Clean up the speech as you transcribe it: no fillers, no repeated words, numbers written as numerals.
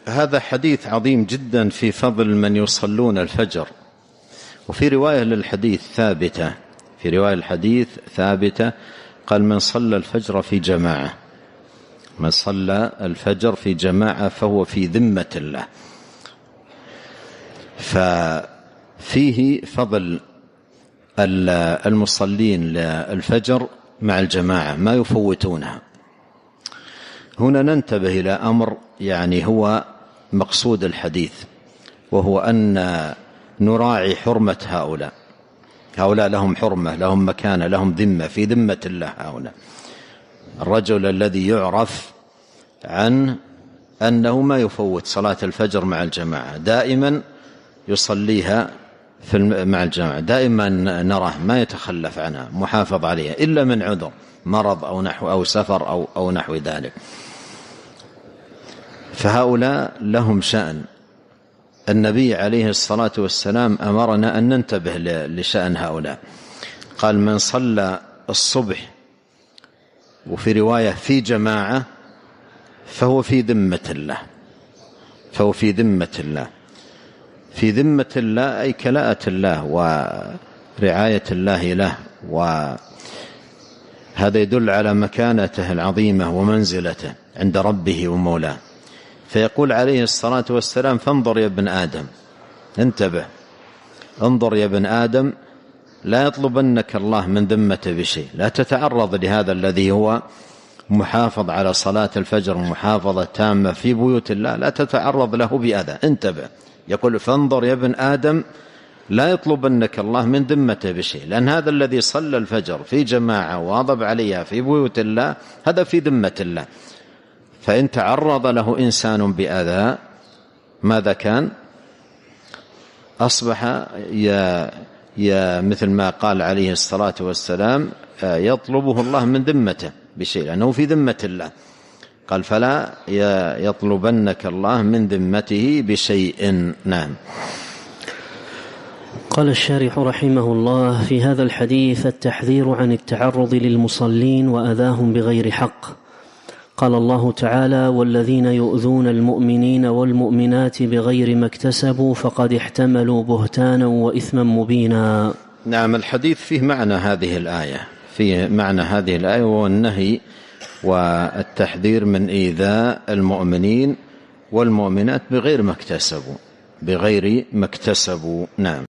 هذا حديث عظيم جدا في فضل من يصلون الفجر. وفي رواية للحديث ثابتة، في رواية الحديث ثابتة قال: من صلى الفجر في جماعة، من صلى الفجر في جماعة فهو في ذمة الله. ففيه فضل المصلين للفجر مع الجماعة، ما يفوتونها. هنا ننتبه إلى أمر يعني هو مقصود الحديث، وهو أن نراعي حرمة هؤلاء لهم حرمة، لهم مكانة، لهم ذمة، في ذمة الله. هؤلاء الرجل الذي يعرف عن أنه ما يفوت صلاة الفجر مع الجماعة، دائما يصليها مع الجماعة، دائما نراه ما يتخلف عنها، محافظ عليها، إلا من عذر مرض أو سفر أو نحو ذلك. فهؤلاء لهم شأن. النبي عليه الصلاة والسلام أمرنا أن ننتبه لشأن هؤلاء. قال: من صلى الصبح، وفي رواية في جماعة، فهو في ذمة الله، فهو في ذمة الله. في ذمة الله أي كلاءة الله ورعاية الله له، وهذا يدل على مكانته العظيمة ومنزلته عند ربه ومولاه. فيقول عليه الصلاة والسلام: فانظر يا ابن آدم، انتبه، انظر يا ابن آدم، لا يطلبنك الله من ذمته بشيء، لا تتعرض لهذا الذي هو محافظ على صلاة الفجر محافظة تامة في بيوت الله، لا تتعرض له بأذى، انتبه. يقول: فانظر يا ابن آدم، لا يطلبنك الله من ذمته بشيء، لأن هذا الذي صلى الفجر في جماعة واظب عليها في بيوت الله هذا في ذمة الله. فإن تعرض له إنسان بأذى ماذا كان؟ أصبح مثل ما قال عليه الصلاة والسلام: يطلبه الله من ذمته بشيء، لأنه في ذمة الله. قال: فلا يطلبنك الله من ذمته بشيء. نعم. قال الشارح رحمه الله: في هذا الحديث التحذير عن التعرض للمصلين وأذاهم بغير حق. قال الله تعالى: والذين يؤذون المؤمنين والمؤمنات بغير ما اكتسبوا فقد احتملوا بهتانا وإثما مبينا. نعم. الحديث فيه معنى هذه الآية، وهو النهي والتحذير من إيذاء المؤمنين والمؤمنات بغير ما اكتسبوا. نعم.